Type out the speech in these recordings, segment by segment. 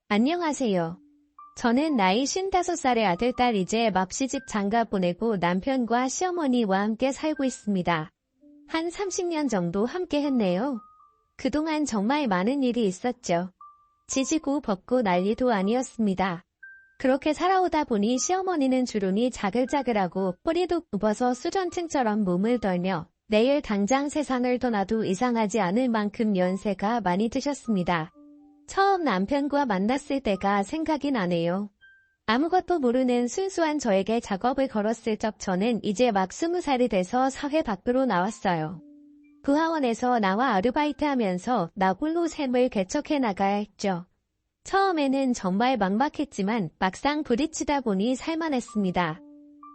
안녕하세요. 저는 나이 55살의 아들, 딸 이제 막 시집 장가 보내고 남편과 시어머니와 함께 살고 있습니다. 한 30년 정도 함께 했네요. 그동안 정말 많은 일이 있었죠. 지지고 볶고 난리도 아니었습니다. 그렇게 살아오다 보니 시어머니는 주름이 자글자글하고 뿌리도 굽어서 수전증처럼 몸을 떨며 내일 당장 세상을 떠나도 이상하지 않을 만큼 연세가 많이 드셨습니다. 처음 남편과 만났을 때가 생각이 나네요. 아무것도 모르는 순수한 저에게 작업을 걸었을 적 저는 이제 막 20살이 돼서 사회 밖으로 나왔어요. 부하원에서 나와 아르바이트하면서 나 홀로 삶을 개척해 나가야 했죠. 처음에는 정말 막막했지만 막상 부딪히다 보니 살만했습니다.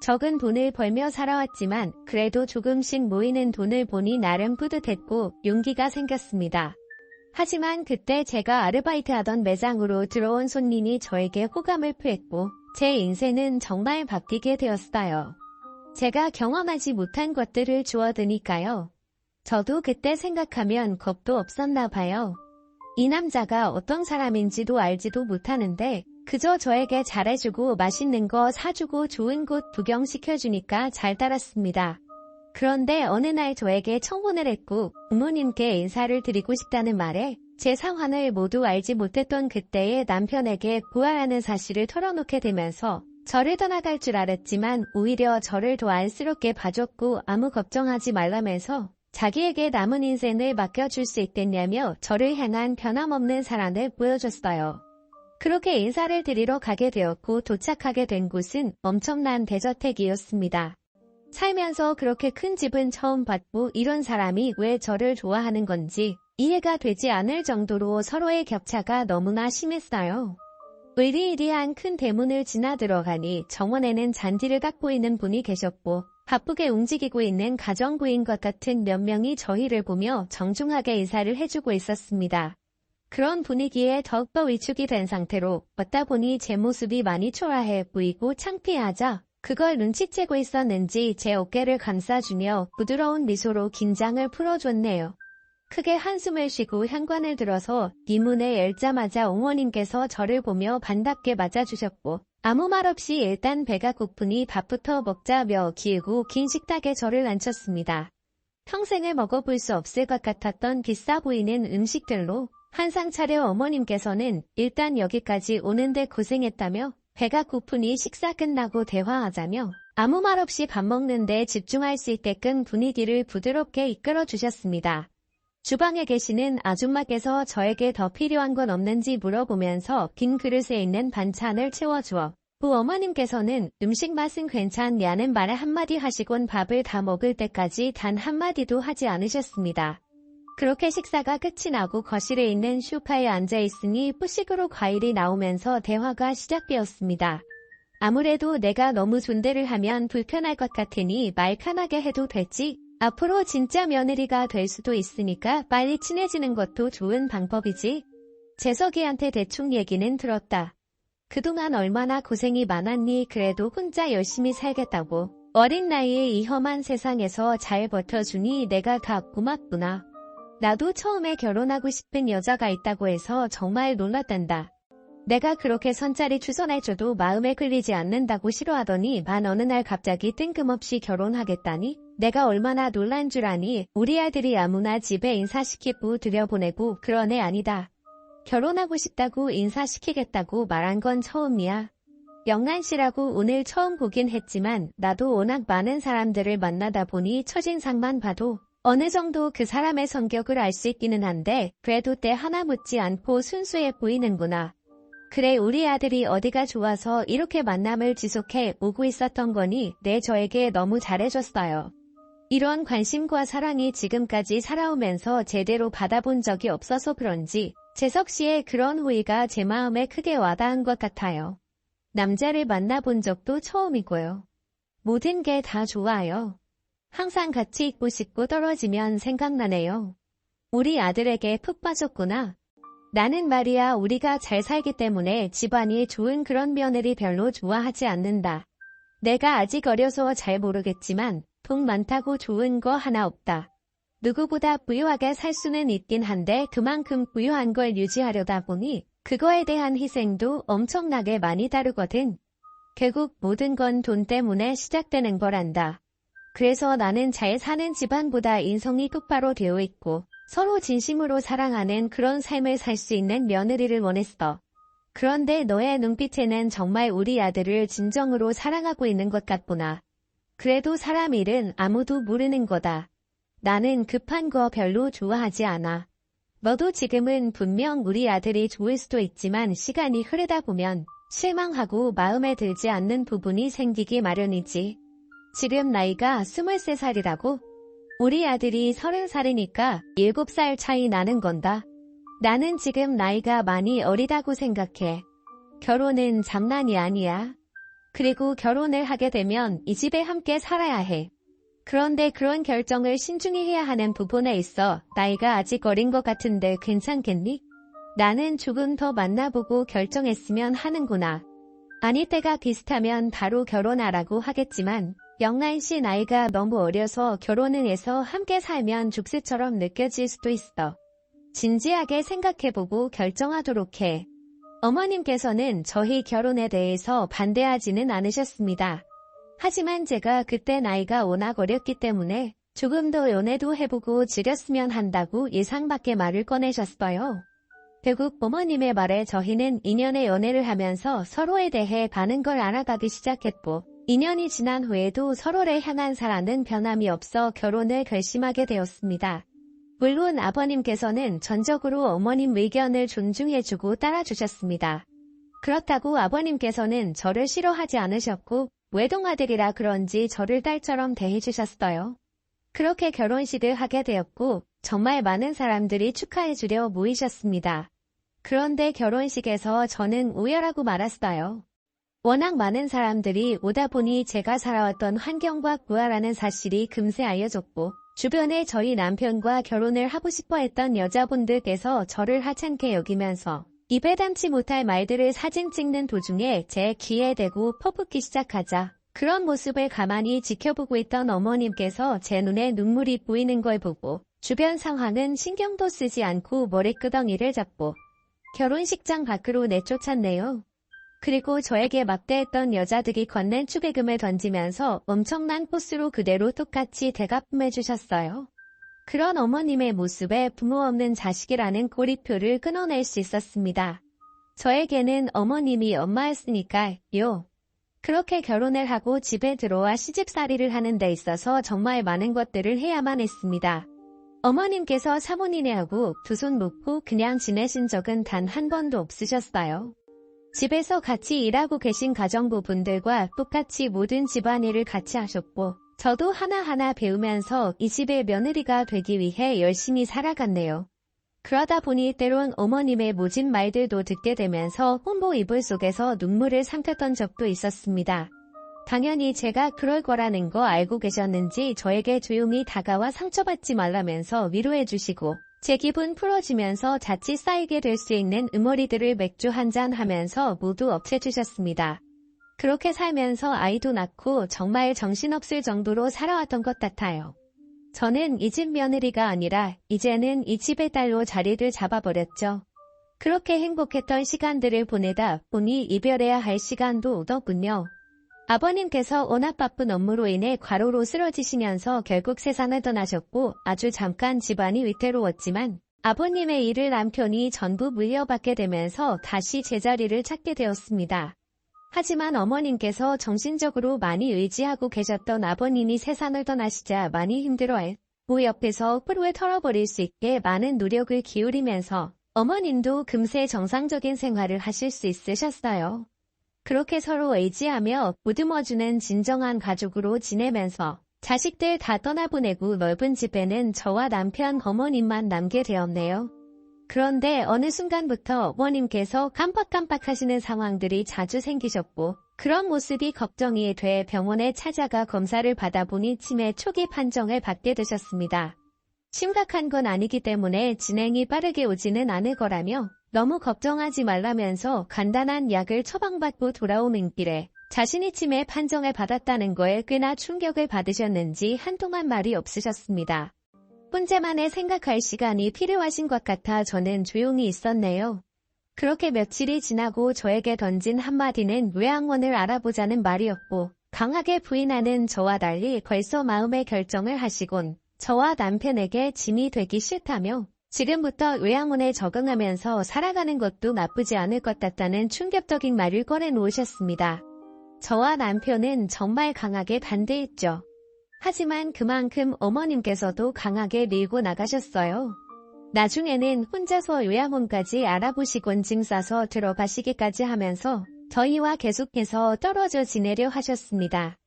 적은 돈을 벌며 살아왔지만 그래도 조금씩 모이는 돈을 보니 나름 뿌듯했고 용기가 생겼습니다. 하지만 그때 제가 아르바이트하던 매장으로 들어온 손님이 저에게 호감을 표했고 제 인생은 정말 바뀌게 되었어요. 제가 경험하지 못한 것들을 주워드니까요. 저도 그때 생각하면 겁도 없었나 봐요. 이 남자가 어떤 사람인지도 알지도 못하는데 그저 저에게 잘해주고 맛있는 거 사주고 좋은 곳 구경시켜주니까 잘 따랐습니다. 그런데 어느 날 저에게 청혼을 했고 부모님께 인사를 드리고 싶다는 말에 제 상황을 모두 알지 못했던 그때의 남편에게 부하라는 사실을 털어놓게 되면서 저를 떠나갈 줄 알았지만 오히려 저를 더 안쓰럽게 봐줬고 아무 걱정하지 말라면서 자기에게 남은 인생을 맡겨줄 수 있겠냐며 저를 향한 변함없는 사랑을 보여줬어요. 그렇게 인사를 드리러 가게 되었고 도착하게 된 곳은 엄청난 대저택이었습니다. 살면서 그렇게 큰 집은 처음 봤고 이런 사람이 왜 저를 좋아하는 건지 이해가 되지 않을 정도로 서로의 격차가 너무나 심했어요. 으리으리한 큰 대문을 지나 들어가니 정원에는 잔디를 깎고 있는 분이 계셨고 바쁘게 움직이고 있는 가정부인 것 같은 몇 명이 저희를 보며 정중하게 인사를 해주고 있었습니다. 그런 분위기에 더욱더 위축이 된 상태로 걷다 보니 제 모습이 많이 초라해 보이고 창피하자 그걸 눈치채고 있었는지 제 어깨를 감싸주며 부드러운 미소로 긴장을 풀어줬네요. 크게 한숨을 쉬고 현관을 들어서 이 문을 열자마자 어머님께서 저를 보며 반갑게 맞아주셨고 아무 말 없이 일단 배가 고프니 밥부터 먹자며 길고 긴 식탁에 저를 앉혔습니다. 평생을 먹어볼 수 없을 것 같았던 비싸 보이는 음식들로 한 상 차려 어머님께서는 일단 여기까지 오는데 고생했다며 배가 고프니 식사 끝나고 대화하자며 아무 말 없이 밥 먹는데 집중할 수 있게끔 분위기를 부드럽게 이끌어 주셨습니다. 주방에 계시는 아줌마께서 저에게 더 필요한 건 없는지 물어보면서 긴 그릇에 있는 반찬을 채워주어 부어머님께서는 음식 맛은 괜찮냐는 말에 한마디 하시곤 밥을 다 먹을 때까지 단 한마디도 하지 않으셨습니다. 그렇게 식사가 끝이 나고 거실에 있는 소파에 앉아있으니 푸식으로 과일이 나오면서 대화가 시작되었습니다. 아무래도 내가 너무 존대를 하면 불편할 것 같으니 말 편하게 해도 되지? 앞으로 진짜 며느리가 될 수도 있으니까 빨리 친해지는 것도 좋은 방법이지. 재석이한테 대충 얘기는 들었다. 그동안 얼마나 고생이 많았니? 그래도 혼자 열심히 살겠다고. 어린 나이에 이 험한 세상에서 잘 버텨주니 내가 다 고맙구나. 나도 처음에 결혼하고 싶은 여자가 있다고 해서 정말 놀랐단다. 내가 그렇게 선짜리 추선해줘도 마음에 끌리지 않는다고 싫어하더니만 어느 날 갑자기 뜬금없이 결혼하겠다니? 내가 얼마나 놀란 줄 아니? 우리 아들이 아무나 집에 인사시키고 들여보내고 그런 애 아니다. 결혼하고 싶다고 인사시키겠다고 말한 건 처음이야. 영란 씨라고 오늘 처음 보긴 했지만 나도 워낙 많은 사람들을 만나다 보니 첫인상만 봐도 어느 정도 그 사람의 성격을 알 수 있기는 한데 그래도 때 하나 묻지 않고 순수해 보이는구나. 그래 우리 아들이 어디가 좋아서 이렇게 만남을 지속해 오고 있었던 거니 저에게 너무 잘해줬어요. 이런 관심과 사랑이 지금까지 살아오면서 제대로 받아본 적이 없어서 그런지 재석 씨의 그런 호의가 제 마음에 크게 와닿은 것 같아요. 남자를 만나본 적도 처음이고요. 모든 게 다 좋아요. 항상 같이 있고 싶고 떨어지면 생각나네요. 우리 아들에게 푹 빠졌구나. 나는 말이야 우리가 잘 살기 때문에 집안이 좋은 그런 며느리 별로 좋아하지 않는다. 내가 아직 어려서 잘 모르겠지만 돈 많다고 좋은 거 하나 없다. 누구보다 부유하게 살 수는 있긴 한데 그만큼 부유한 걸 유지하려다 보니 그거에 대한 희생도 엄청나게 많이 다르거든. 결국 모든 건 돈 때문에 시작되는 거란다. 그래서 나는 잘 사는 집안보다 인성이 똑바로 되어 있고 서로 진심으로 사랑하는 그런 삶을 살 수 있는 며느리를 원했어. 그런데 너의 눈빛에는 정말 우리 아들을 진정으로 사랑하고 있는 것 같구나. 그래도 사람 일은 아무도 모르는 거다. 나는 급한 거 별로 좋아하지 않아. 너도 지금은 분명 우리 아들이 좋을 수도 있지만 시간이 흐르다 보면 실망하고 마음에 들지 않는 부분이 생기기 마련이지. 지금 나이가 23살이라고? 우리 아들이 30살이니까 7살 차이 나는 건다. 나는 지금 나이가 많이 어리다고 생각해. 결혼은 장난이 아니야. 그리고 결혼을 하게 되면 이 집에 함께 살아야 해. 그런데 그런 결정을 신중히 해야 하는 부분에 있어 나이가 아직 어린 것 같은데 괜찮겠니? 나는 조금 더 만나보고 결정했으면 하는구나. 아니 때가 비슷하면 바로 결혼하라고 하겠지만 영란씨 나이가 너무 어려서 결혼을 해서 함께 살면 족쇄처럼 느껴질 수도 있어. 진지하게 생각해보고 결정하도록 해. 어머님께서는 저희 결혼에 대해서 반대하지는 않으셨습니다. 하지만 제가 그때 나이가 워낙 어렸기 때문에 조금 더 연애도 해보고 즐겼으면 한다고 예상 밖의 말을 꺼내셨어요. 결국 어머님의 말에 저희는 2년의 연애를 하면서 서로에 대해 많은 걸 알아가기 시작했고 2년이 지난 후에도 서로를 향한 사랑은 변함이 없어 결혼을 결심하게 되었습니다. 물론 아버님께서는 전적으로 어머님 의견을 존중해주고 따라주셨습니다. 그렇다고 아버님께서는 저를 싫어하지 않으셨고 외동아들이라 그런지 저를 딸처럼 대해주셨어요. 그렇게 결혼식을 하게 되었고 정말 많은 사람들이 축하해주려 모이셨습니다. 그런데 결혼식에서 저는 우열하고 말았어요. 워낙 많은 사람들이 오다 보니 제가 살아왔던 환경과 구하라는 사실이 금세 알려졌고 주변에 저희 남편과 결혼을 하고 싶어 했던 여자분들께서 저를 하찮게 여기면서 입에 담지 못할 말들을 사진 찍는 도중에 제 귀에 대고 퍼붓기 시작하자 그런 모습을 가만히 지켜보고 있던 어머님께서 제 눈에 눈물이 보이는 걸 보고 주변 상황은 신경도 쓰지 않고 머리끄덩이를 잡고 결혼식장 밖으로 내쫓았네요. 그리고 저에게 막대했던 여자들이 건넨 축의금을 던지면서 엄청난 포스로 그대로 똑같이 대갚해주셨어요. 그런 어머님의 모습에 부모 없는 자식이라는 꼬리표를 끊어낼 수 있었습니다. 저에게는 어머님이 엄마였으니까요. 그렇게 결혼을 하고 집에 들어와 시집살이를 하는 데 있어서 정말 많은 것들을 해야만 했습니다. 어머님께서 사모님하고 두 손 놓고 그냥 지내신 적은 단 한 번도 없으셨어요. 집에서 같이 일하고 계신 가정부분들과 똑같이 모든 집안일을 같이 하셨고 저도 하나하나 배우면서 이 집의 며느리가 되기 위해 열심히 살아갔네요. 그러다 보니 때론 어머님의 모진 말들도 듣게 되면서 혼보 이불 속에서 눈물을 삼켰던 적도 있었습니다. 당연히 제가 그럴 거라는 거 알고 계셨는지 저에게 조용히 다가와 상처받지 말라면서 위로해 주시고 제 기분 풀어주면서 자칫 쌓이게 될 수 있는 응어리들을 맥주 한잔 하면서 모두 없애주셨습니다. 그렇게 살면서 아이도 낳고 정말 정신없을 정도로 살아왔던 것 같아요. 저는 이 집 며느리가 아니라 이제는 이 집의 딸로 자리를 잡아버렸죠. 그렇게 행복했던 시간들을 보내다 보니 이별해야 할 시간도 오더군요. 아버님께서 워낙 바쁜 업무로 인해 과로로 쓰러지시면서 결국 세상을 떠나셨고 아주 잠깐 집안이 위태로웠지만 아버님의 일을 남편이 전부 물려받게 되면서 다시 제자리를 찾게 되었습니다. 하지만 어머님께서 정신적으로 많이 의지하고 계셨던 아버님이 세상을 떠나시자 많이 힘들어했고 옆에서 프로에 털어버릴 수 있게 많은 노력을 기울이면서 어머님도 금세 정상적인 생활을 하실 수 있으셨어요. 그렇게 서로 의지하며 보듬어주는 진정한 가족으로 지내면서 자식들 다 떠나보내고 넓은 집에는 저와 남편 어머님만 남게 되었네요. 그런데 어느 순간부터 어머님께서 깜빡깜빡하시는 상황들이 자주 생기셨고 그런 모습이 걱정이 돼 병원에 찾아가 검사를 받아보니 치매 초기 판정을 받게 되셨습니다. 심각한 건 아니기 때문에 진행이 빠르게 오지는 않을 거라며 너무 걱정하지 말라면서 간단한 약을 처방받고 돌아오는 길에 자신이 치매 판정을 받았다는 거에 꽤나 충격을 받으셨는지 한동안 말이 없으셨습니다. 혼자만의 생각할 시간이 필요하신 것 같아 저는 조용히 있었네요. 그렇게 며칠이 지나고 저에게 던진 한마디는 요양원을 알아보자는 말이었고 강하게 부인하는 저와 달리 벌써 마음의 결정을 하시곤 저와 남편에게 짐이 되기 싫다며 지금부터 요양원에 적응하면서 살아가는 것도 나쁘지 않을 것 같다는 충격적인 말을 꺼내놓으셨습니다. 저와 남편은 정말 강하게 반대했죠. 하지만 그만큼 어머님께서도 강하게 밀고 나가셨어요. 나중에는 혼자서 요양원까지 알아보시곤 짐 싸서 들어가시기까지 하면서 저희와 계속해서 떨어져 지내려 하셨습니다.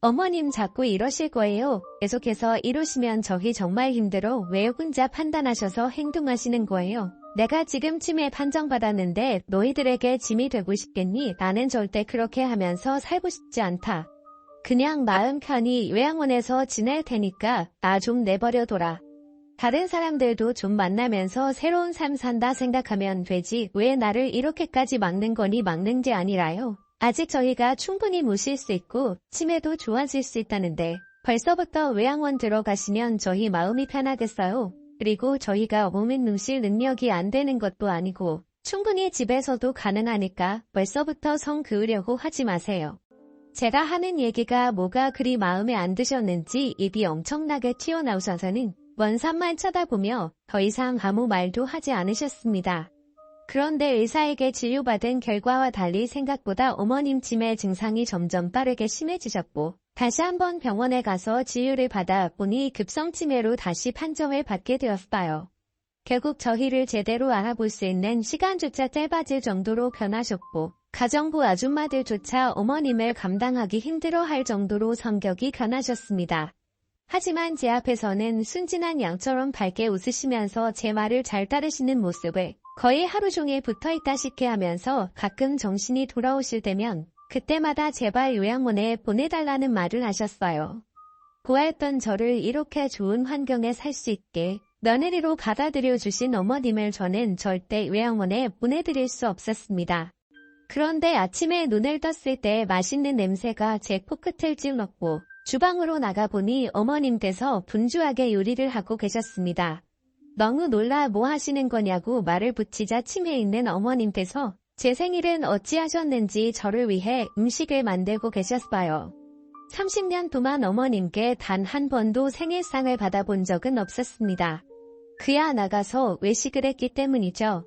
어머님 자꾸 이러실 거예요. 계속해서 이러시면 저희 정말 힘들어. 왜 혼자 판단하셔서 행동하시는 거예요? 내가 지금 치매 판정받았는데 너희들에게 짐이 되고 싶겠니? 나는 절대 그렇게 하면서 살고 싶지 않다. 그냥 마음 편히 요양원에서 지낼 테니까 나 좀 내버려둬라. 다른 사람들도 좀 만나면서 새로운 삶 산다 생각하면 되지 왜 나를 이렇게까지 막는 거니? 막는 게 아니라요. 아직 저희가 충분히 모실 수 있고 치매도 좋아질 수 있다는데 벌써부터 요양원 들어가시면 저희 마음이 편하겠어요. 그리고 저희가 몸을 누실 능력이 안 되는 것도 아니고 충분히 집에서도 가능하니까 벌써부터 성 그으려고 하지 마세요. 제가 하는 얘기가 뭐가 그리 마음에 안 드셨는지 입이 엄청나게 튀어나오셔서는 먼 산만 쳐다보며 더 이상 아무 말도 하지 않으셨습니다. 그런데 의사에게 진료받은 결과와 달리 생각보다 어머님 치매 증상이 점점 빠르게 심해지셨고 다시 한번 병원에 가서 진료를 받아 보니 급성 치매로 다시 판정을 받게 되었어요. 결국 저희를 제대로 알아볼 수 있는 시간조차 짧아질 정도로 변하셨고 가정부 아줌마들조차 어머님을 감당하기 힘들어할 정도로 성격이 변하셨습니다. 하지만 제 앞에서는 순진한 양처럼 밝게 웃으시면서 제 말을 잘 따르시는 모습을 거의 하루 종일 붙어있다시피 하면서 가끔 정신이 돌아오실 때면 그때마다 제발 요양원에 보내달라는 말을 하셨어요. 고아였던 저를 이렇게 좋은 환경에 살 수 있게 며느리로 받아들여 주신 어머님을 저는 절대 요양원에 보내드릴 수 없었습니다. 그런데 아침에 눈을 떴을 때 맛있는 냄새가 제 코끝을 찔렀고 주방으로 나가보니 어머님께서 분주하게 요리를 하고 계셨습니다. 너무 놀라 뭐 하시는 거냐고 말을 붙이자 치매에 있는 어머님께서 제 생일은 어찌하셨는지 저를 위해 음식을 만들고 계셨어요. 30년 동안 어머님께 단 한 번도 생일상을 받아본 적은 없었습니다. 그야 나가서 외식을 했기 때문이죠.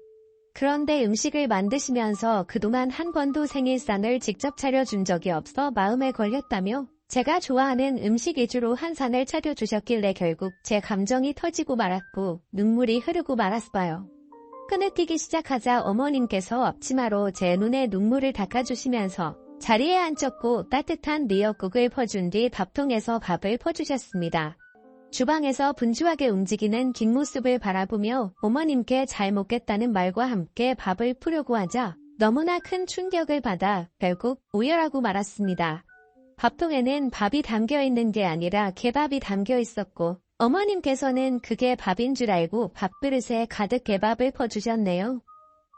그런데 음식을 만드시면서 그동안 한 번도 생일상을 직접 차려준 적이 없어 마음에 걸렸다며 제가 좋아하는 음식 위주로 한 상을 차려주셨길래 결국 제 감정이 터지고 말았고 눈물이 흐르고 말았어요. 끊어뛰기 시작하자 어머님께서 앞치마로 제 눈에 눈물을 닦아주시면서 자리에 앉혔고 따뜻한 미역국을 퍼준 뒤 밥통에서 밥을 퍼주셨습니다. 주방에서 분주하게 움직이는 뒷모습을 바라보며 어머님께 잘 먹겠다는 말과 함께 밥을 푸려고 하자 너무나 큰 충격을 받아 결국 오열하고 말았습니다. 밥통에는 밥이 담겨있는 게 아니라 개밥이 담겨 있었고 어머님께서는 그게 밥인 줄 알고 밥그릇에 가득 개밥을 퍼주셨네요.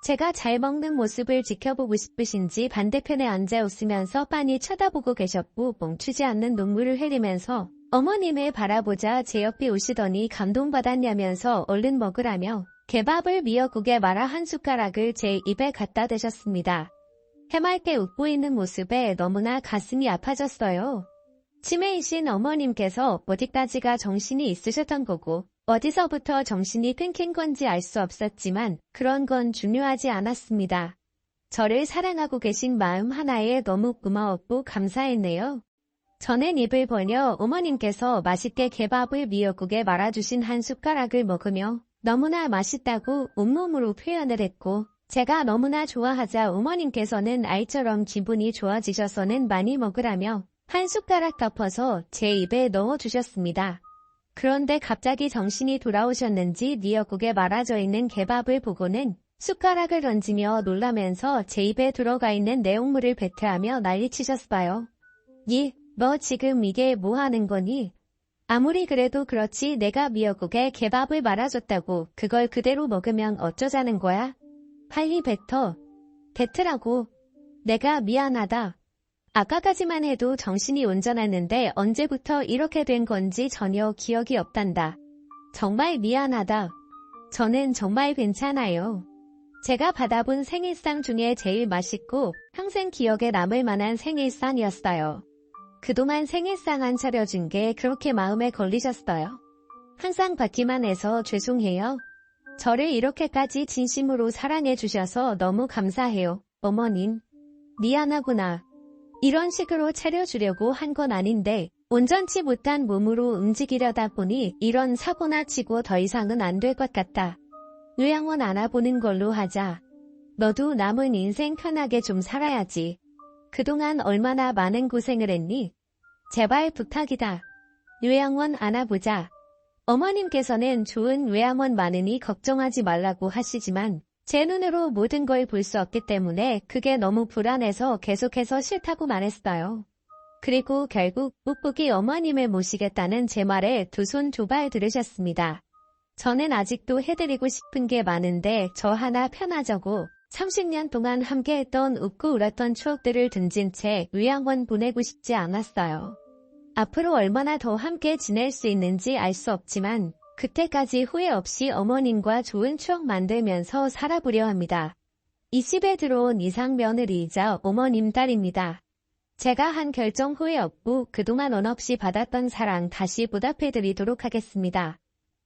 제가 잘 먹는 모습을 지켜보고 싶으신지 반대편에 앉아 웃으면서 빤히 쳐다보고 계셨고 멈추지 않는 눈물을 흘리면서 어머님을 바라보자 제 옆에 오시더니 감동받았냐면서 얼른 먹으라며 개밥을 미역국에 말아 한 숟가락을 제 입에 갖다 대셨습니다. 해맑게 웃고 있는 모습에 너무나 가슴이 아파졌어요. 치매이신 어머님께서 어디까지가 정신이 있으셨던 거고 어디서부터 정신이 끊긴 건지 알 수 없었지만 그런 건 중요하지 않았습니다. 저를 사랑하고 계신 마음 하나에 너무 고마웠고 감사했네요. 저는 입을 벌려 어머님께서 맛있게 개밥을 미역국에 말아주신 한 숟가락을 먹으며 너무나 맛있다고 온몸으로 표현을 했고 제가 너무나 좋아하자 어머님께서는 아이처럼 기분이 좋아지셔서는 많이 먹으라며 한 숟가락 덮어서 제 입에 넣어주셨습니다. 그런데 갑자기 정신이 돌아오셨는지 미역국에 말아져 있는 개밥을 보고는 숟가락을 던지며 놀라면서 제 입에 들어가 있는 내용물을 배틀하며 난리치셨어요. 너 지금 이게 뭐 하는 거니? 아무리 그래도 그렇지 내가 미역국에 개밥을 말아줬다고 그걸 그대로 먹으면 어쩌자는 거야? 빨리 뱉으라고. 내가 미안하다. 아까까지만 해도 정신이 온전했는데 언제부터 이렇게 된 건지 전혀 기억이 없단다. 정말 미안하다. 저는 정말 괜찮아요. 제가 받아본 생일상 중에 제일 맛있고 평생 기억에 남을 만한 생일상이었어요. 그동안 생일상 안 차려준 게 그렇게 마음에 걸리셨어요. 항상 받기만 해서 죄송해요. 저를 이렇게까지 진심으로 사랑해 주셔서 너무 감사해요. 어머님. 미안하구나. 이런 식으로 차려주려고 한 건 아닌데 온전치 못한 몸으로 움직이려다 보니 이런 사고나 치고 더 이상은 안 될 것 같다. 요양원 안아보는 걸로 하자. 너도 남은 인생 편하게 좀 살아야지. 그동안 얼마나 많은 고생을 했니? 제발 부탁이다. 요양원 안아보자. 어머님께서는 좋은 요양원 많으니 걱정하지 말라고 하시지만 제 눈으로 모든 걸 볼 수 없기 때문에 그게 너무 불안해서 계속해서 싫다고 말했어요. 그리고 결국 뽁뽁이 어머님을 모시겠다는 제 말에 두 손 두 발 들으셨습니다. 저는 아직도 해드리고 싶은 게 많은데 저 하나 편하자고 30년 동안 함께했던 웃고 울었던 추억들을 등진 채 요양원 보내고 싶지 않았어요. 앞으로 얼마나 더 함께 지낼 수 있는지 알 수 없지만 그때까지 후회 없이 어머님과 좋은 추억 만들면서 살아보려 합니다. 이 집에 들어온 이상 며느리이자 어머님 딸입니다. 제가 한 결정 후회 없고 그동안 원 없이 받았던 사랑 다시 보답해드리도록 하겠습니다.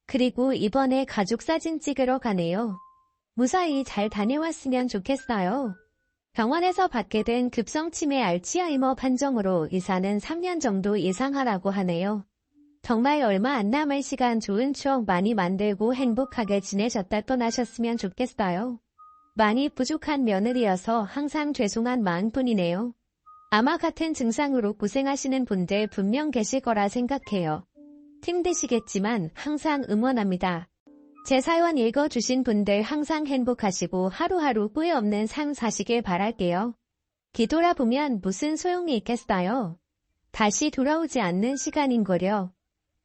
그리고 이번에 가족 사진 찍으러 가네요. 무사히 잘 다녀왔으면 좋겠어요. 병원에서 받게 된 급성치매 알츠하이머 판정으로 의사는 3년 정도 예상하라고 하네요. 정말 얼마 안 남을 시간 좋은 추억 많이 만들고 행복하게 지내셨다 떠나셨으면 좋겠어요. 많이 부족한 며느리여서 항상 죄송한 마음뿐이네요. 아마 같은 증상으로 고생하시는 분들 분명 계실 거라 생각해요. 힘드시겠지만 항상 응원합니다. 제 사연 읽어주신 분들 항상 행복하시고 하루하루 후회 없는 삶 사시길 바랄게요. 뒤돌아보면 무슨 소용이 있겠어요. 다시 돌아오지 않는 시간인거려.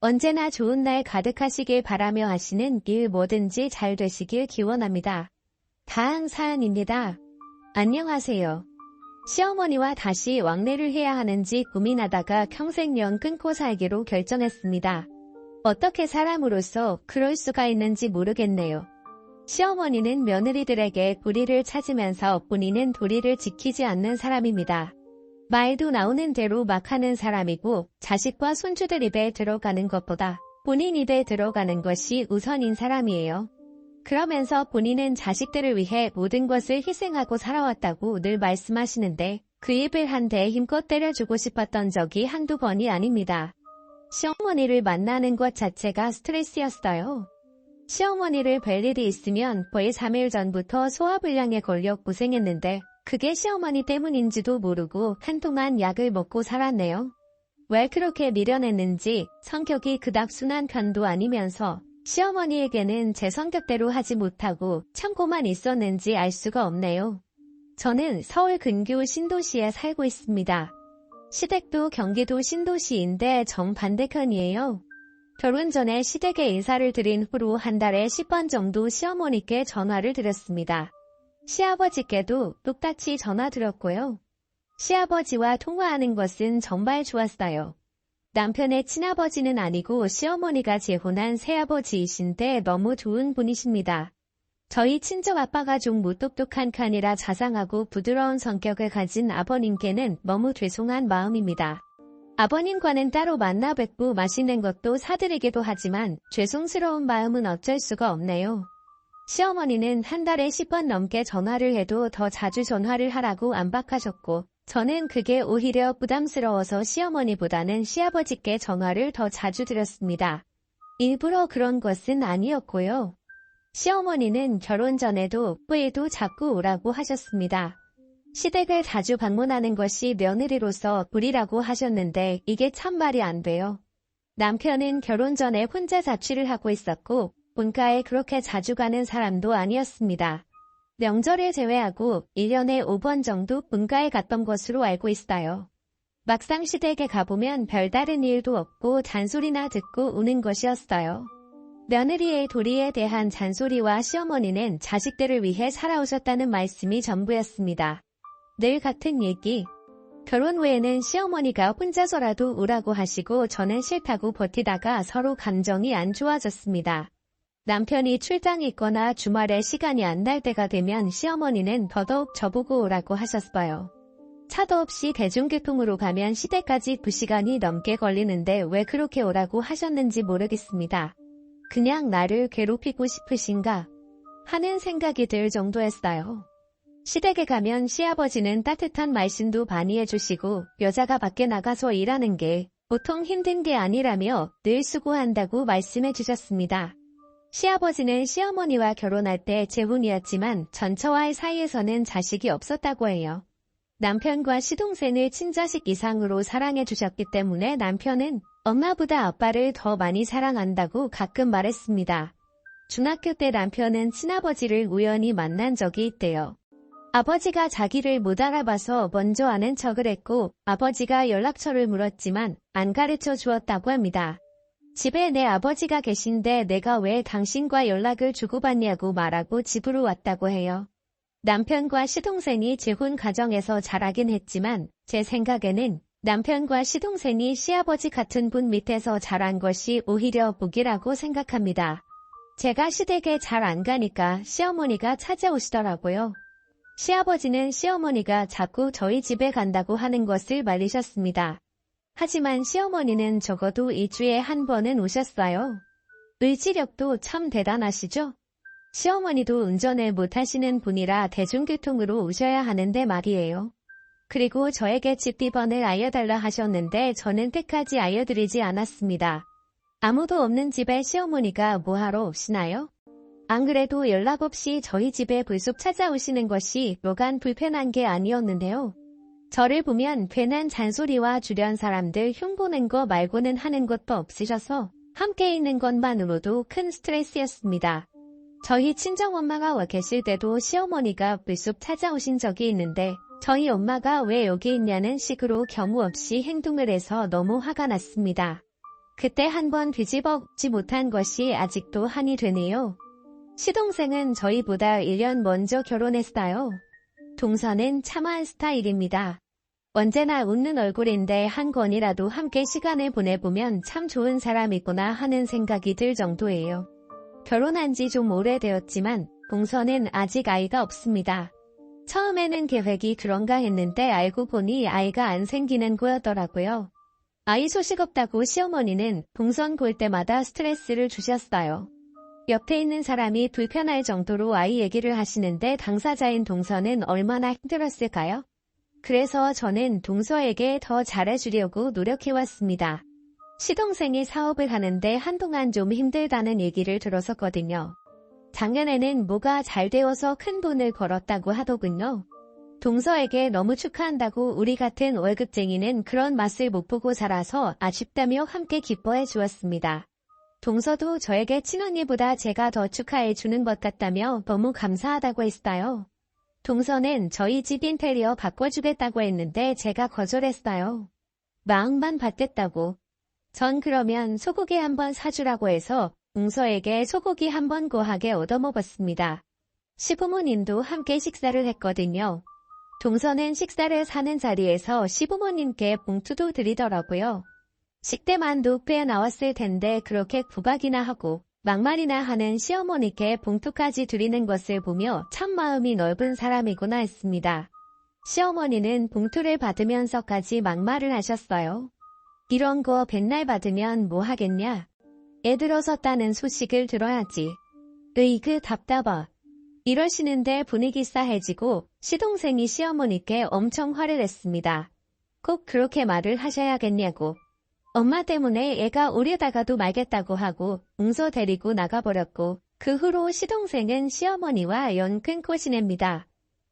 언제나 좋은 날 가득하시길 바라며 하시는 일 뭐든지 잘 되시길 기원합니다. 다음 사연입니다. 안녕하세요. 시어머니와 다시 왕래를 해야 하는지 고민하다가 평생연 끊고 살기로 결정했습니다. 어떻게 사람으로서 그럴 수가 있는지 모르겠네요. 시어머니는 며느리들에게 도리를 찾으면서 본인은 도리를 지키지 않는 사람입니다. 말도 나오는 대로 막 하는 사람이고 자식과 손주들 입에 들어가는 것보다 본인 입에 들어가는 것이 우선인 사람이에요. 그러면서 본인은 자식들을 위해 모든 것을 희생하고 살아왔다고 늘 말씀하시는데 그 입을 한 대 힘껏 때려주고 싶었던 적이 한두 번이 아닙니다. 시어머니를 만나는 것 자체가 스트레스였어요. 시어머니를 뵐 일이 있으면 거의 3일 전부터 소화불량에 걸려 고생했는데 그게 시어머니 때문인지도 모르고 한동안 약을 먹고 살았네요. 왜 그렇게 미련했는지 성격이 그닥 순한 편도 아니면서 시어머니에게는 제 성격대로 하지 못하고 참고만 있었는지 알 수가 없네요. 저는 서울 근교 신도시에 살고 있습니다. 시댁도 경기도 신도시인데 정반대편이에요. 결혼 전에 시댁에 인사를 드린 후로 한 달에 10번 정도 시어머니께 전화를 드렸습니다. 시아버지께도 똑같이 전화 드렸고요. 시아버지와 통화하는 것은 정말 좋았어요. 남편의 친아버지는 아니고 시어머니가 재혼한 새아버지이신데 너무 좋은 분이십니다. 저희 친정아빠가 좀 무뚝뚝한 편이라 자상하고 부드러운 성격을 가진 아버님께는 너무 죄송한 마음입니다. 아버님과는 따로 만나 뵙고 맛있는 것도 사드리기도 하지만 죄송스러운 마음은 어쩔 수가 없네요. 시어머니는 한 달에 10번 넘게 전화를 해도 더 자주 전화를 하라고 안박하셨고 저는 그게 오히려 부담스러워서 시어머니보다는 시아버지께 전화를 더 자주 드렸습니다. 일부러 그런 것은 아니었고요. 시어머니는 결혼 전에도 후에도 자꾸 오라고 하셨습니다. 시댁을 자주 방문하는 것이 며느리로서 불이라고 하셨는데 이게 참 말이 안 돼요. 남편은 결혼 전에 혼자 자취를 하고 있었고 본가에 그렇게 자주 가는 사람도 아니었습니다. 명절을 제외하고 1년에 5번 정도 본가에 갔던 것으로 알고 있어요. 막상 시댁에 가보면 별다른 일도 없고 잔소리나 듣고 우는 것이었어요. 며느리의 도리에 대한 잔소리와 시어머니는 자식들을 위해 살아오셨다는 말씀이 전부였습니다. 늘 같은 얘기. 결혼 후에는 시어머니가 혼자서라도 오라고 하시고 저는 싫다고 버티다가 서로 감정이 안 좋아졌습니다. 남편이 출장이 있거나 주말에 시간이 안 날 때가 되면 시어머니는 더더욱 저보고 오라고 하셨어요. 차도 없이 대중교통으로 가면 시댁까지 2시간이 넘게 걸리는데 왜 그렇게 오라고 하셨는지 모르겠습니다. 그냥 나를 괴롭히고 싶으신가 하는 생각이 들 정도였어요. 시댁에 가면 시아버지는 따뜻한 말씀도 많이 해주시고 여자가 밖에 나가서 일하는 게 보통 힘든 게 아니라며 늘 수고한다고 말씀해 주셨습니다. 시아버지는 시어머니와 결혼할 때 재혼이었지만 전처와의 사이에서는 자식이 없었다고 해요. 남편과 시동생을 친자식 이상으로 사랑해 주셨기 때문에 남편은 엄마보다 아빠를 더 많이 사랑한다고 가끔 말했습니다. 중학교 때 남편은 친아버지를 우연히 만난 적이 있대요. 아버지가 자기를 못 알아봐서 먼저 아는 척을 했고 아버지가 연락처를 물었지만 안 가르쳐 주었다고 합니다. 집에 내 아버지가 계신데 내가 왜 당신과 연락을 주고받냐고 말하고 집으로 왔다고 해요. 남편과 시동생이 재혼 과정에서 자라긴 했지만 제 생각에는 남편과 시동생이 시아버지 같은 분 밑에서 자란 것이 오히려 복이라고 생각합니다. 제가 시댁에 잘 안 가니까 시어머니가 찾아오시더라고요. 시아버지는 시어머니가 자꾸 저희 집에 간다고 하는 것을 말리셨습니다. 하지만 시어머니는 적어도 2주에 한 번은 오셨어요. 의지력도 참 대단하시죠? 시어머니도 운전을 못하시는 분이라 대중교통으로 오셔야 하는데 말이에요. 그리고 저에게 집 비번을 알려달라 하셨는데 저는 끝까지 알려드리지 않았습니다. 아무도 없는 집에 시어머니가 뭐하러 오시나요? 안 그래도 연락 없이 저희 집에 불쑥 찾아오시는 것이 뭐간 불편한 게 아니었는데요. 저를 보면 괜한 잔소리와 주변 사람들 흉보는 거 말고는 하는 것도 없으셔서 함께 있는 것만으로도 큰 스트레스였습니다. 저희 친정엄마가 와 계실 때도 시어머니가 불쑥 찾아오신 적이 있는데 저희 엄마가 왜 여기 있냐는 식으로 경우 없이 행동을 해서 너무 화가 났습니다. 그때 한번 뒤집어지 못한 것이 아직도 한이 되네요. 시동생은 저희보다 1년 먼저 결혼했어요. 동서는 참한 스타일입니다. 언제나 웃는 얼굴인데 한 번이라도 함께 시간을 보내보면 참 좋은 사람이구나 하는 생각이 들 정도예요. 결혼한 지 좀 오래되었지만 동서는 아직 아이가 없습니다. 처음에는 계획이 그런가 했는데 알고 보니 아이가 안 생기는 거였더라고요. 아이 소식 없다고 시어머니는 동선 볼 때마다 스트레스를 주셨어요. 옆에 있는 사람이 불편할 정도로 아이 얘기를 하시는데 당사자인 동서는 얼마나 힘들었을까요? 그래서 저는 동서에게 더 잘해주려고 노력해왔습니다. 시동생이 사업을 하는데 한동안 좀 힘들다는 얘기를 들었었거든요. 작년에는 뭐가 잘 되어서 큰 돈을 벌었다고 하더군요. 동서에게 너무 축하한다고 우리 같은 월급쟁이는 그런 맛을 못 보고 살아서 아쉽다며 함께 기뻐해 주었습니다. 동서도 저에게 친언니보다 제가 더 축하해 주는 것 같다며 너무 감사하다고 했어요. 동서는 저희 집 인테리어 바꿔주겠다고 했는데 제가 거절했어요. 마음만 받겠다고. 전 그러면 소고기 한번 사주라고 해서 동서에게 소고기 한번 고하게 얻어먹었습니다. 시부모님도 함께 식사를 했거든요. 동서는 식사를 사는 자리에서 시부모님께 봉투도 드리더라고요. 식대만도 꽤 나왔을 텐데 그렇게 구박이나 하고 막말이나 하는 시어머니께 봉투까지 드리는 것을 보며 참 마음이 넓은 사람이구나 했습니다. 시어머니는 봉투를 받으면서까지 막말을 하셨어요. 이런 거 맨날 받으면 뭐 하겠냐? 애 들어섰다는 소식을 들어야지. 으이그 답답하. 이러시는데 분위기 싸해지고 시동생이 시어머니께 엄청 화를 냈습니다. 꼭 그렇게 말을 하셔야겠냐고. 엄마 때문에 애가 오려다가도 말겠다고 하고 동서 데리고 나가버렸고 그 후로 시동생은 시어머니와 연 끊고 지냅니다.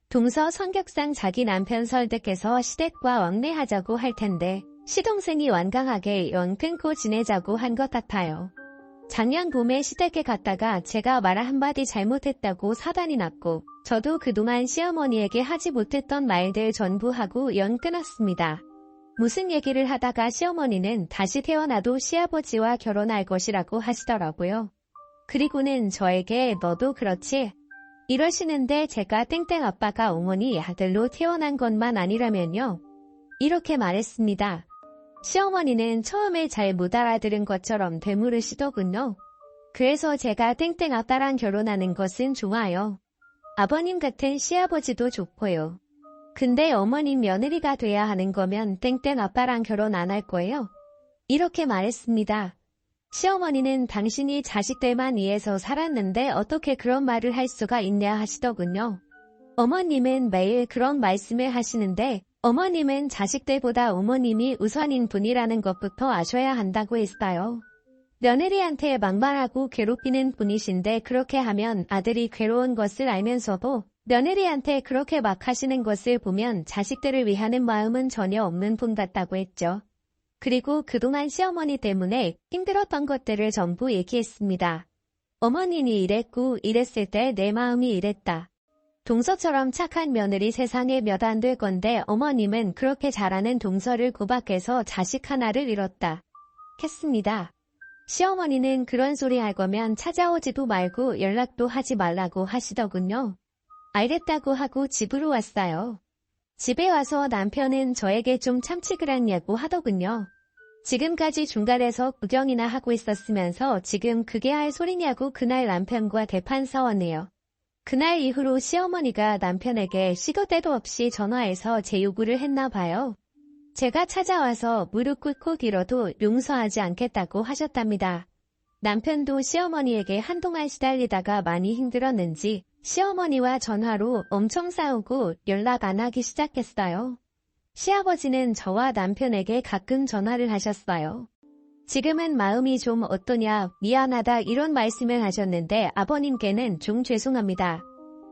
동서 성격상 자기 남편 설득해서 시댁과 왕래하자고 할 텐데 시동생이 완강하게 연 끊고 지내자고 한 것 같아요. 작년 봄에 시댁에 갔다가 제가 말 한마디 잘못했다고 사단이 났고 저도 그동안 시어머니에게 하지 못했던 말들 전부 하고 연 끊었습니다. 무슨 얘기를 하다가 시어머니는 다시 태어나도 시아버지와 결혼할 것이라고 하시더라고요. 그리고는 저에게 너도 그렇지? 이러시는데 제가 땡땡 아빠가 어머니 아들로 태어난 것만 아니라면요. 이렇게 말했습니다. 시어머니는 처음에 잘 못 알아들은 것처럼 되물으시더군요. 그래서 제가 땡땡 아빠랑 결혼하는 것은 좋아요. 아버님 같은 시아버지도 좋고요. 근데 어머님 며느리가 돼야 하는 거면 땡땡 아빠랑 결혼 안 할 거예요. 이렇게 말했습니다. 시어머니는 당신이 자식들만 위해서 살았는데 어떻게 그런 말을 할 수가 있냐 하시더군요. 어머님은 매일 그런 말씀을 하시는데 어머님은 자식들보다 어머님이 우선인 분이라는 것부터 아셔야 한다고 했어요. 며느리한테 막말하고 괴롭히는 분이신데 그렇게 하면 아들이 괴로운 것을 알면서도 며느리한테 그렇게 막 하시는 것을 보면 자식들을 위하는 마음은 전혀 없는 분 같다고 했죠. 그리고 그동안 시어머니 때문에 힘들었던 것들을 전부 얘기했습니다. 어머니는 이랬고 이랬을 때 내 마음이 이랬다. 동서처럼 착한 며느리 세상에 몇 안 될 건데 어머님은 그렇게 잘하는 동서를 구박해서 자식 하나를 잃었다. 했습니다. 시어머니는 그런 소리 할 거면 찾아오지도 말고 연락도 하지 말라고 하시더군요. 알겠다고 하고 집으로 왔어요. 집에 와서 남편은 저에게 좀 참지 그랬냐고 하더군요. 지금까지 중간에서 구경이나 하고 있었으면서 지금 그게 할 소리냐고 그날 남편과 대판 싸웠네요. 그날 이후로 시어머니가 남편에게 시도 때도 없이 전화해서 제 요구를 했나 봐요. 제가 찾아와서 무릎 꿇고 빌어도 용서하지 않겠다고 하셨답니다. 남편도 시어머니에게 한동안 시달리다가 많이 힘들었는지 시어머니와 전화로 엄청 싸우고 연락 안 하기 시작했어요. 시아버지는 저와 남편에게 가끔 전화를 하셨어요. 지금은 마음이 좀 어떠냐, 미안하다 이런 말씀을 하셨는데 아버님께는 좀 죄송합니다.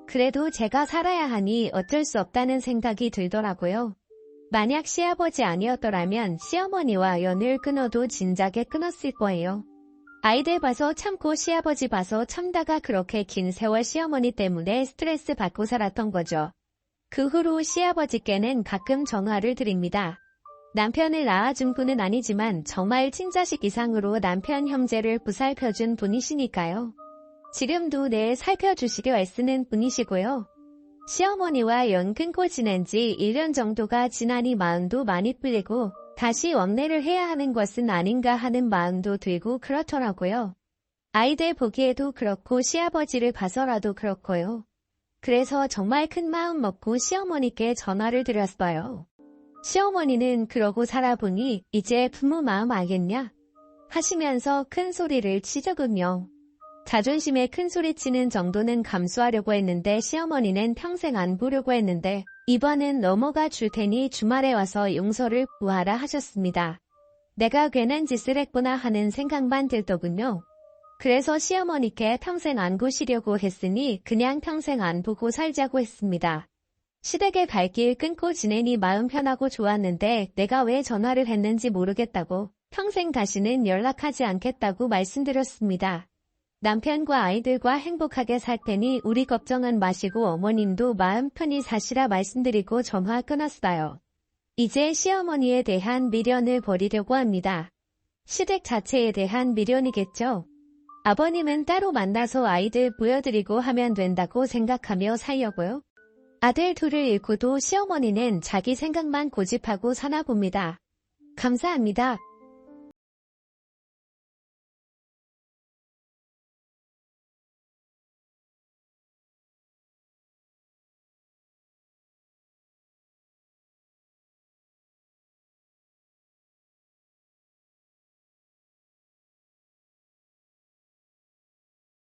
그래도 제가 살아야 하니 어쩔 수 없다는 생각이 들더라고요. 만약 시아버지 아니었더라면 시어머니와 연을 끊어도 진작에 끊었을 거예요. 아이들 봐서 참고 시아버지 봐서 참다가 그렇게 긴 세월 시어머니 때문에 스트레스 받고 살았던 거죠. 그 후로 시아버지께는 가끔 전화를 드립니다. 남편을 낳아준 분은 아니지만 정말 친자식 이상으로 남편 형제를 보살펴준 분이시니까요. 지금도 늘 살펴주시려 애쓰는 분이시고요. 시어머니와 연 끊고 지낸 지 1년 정도가 지나니 마음도 많이 풀리고 다시 원래를 해야 하는 것은 아닌가 하는 마음도 들고 그렇더라고요. 아이들 보기에도 그렇고 시아버지를 봐서라도 그렇고요. 그래서 정말 큰 마음 먹고 시어머니께 전화를 드렸어요. 시어머니는 그러고 살아보니 이제 부모 마음 알겠냐? 하시면서 큰 소리를 치더군요. 자존심에 큰 소리 치는 정도는 감수하려고 했는데 시어머니는 평생 안 보려고 했는데 이번은 넘어가 줄 테니 주말에 와서 용서를 구하라 하셨습니다. 내가 괜한 짓을 했구나 하는 생각만 들더군요. 그래서 시어머니께 평생 안 보시려고 했으니 그냥 평생 안 보고 살자고 했습니다. 시댁의 발길 끊고 지내니 마음 편하고 좋았는데 내가 왜 전화를 했는지 모르겠다고 평생 다시는 연락하지 않겠다고 말씀드렸습니다. 남편과 아이들과 행복하게 살 테니 우리 걱정은 마시고 어머님도 마음 편히 사시라 말씀드리고 전화 끊었어요. 이제 시어머니에 대한 미련을 버리려고 합니다. 시댁 자체에 대한 미련이겠죠. 아버님은 따로 만나서 아이들 보여드리고 하면 된다고 생각하며 살려고요. 아들 둘을 잃고도 시어머니는 자기 생각만 고집하고 사나 봅니다. 감사합니다.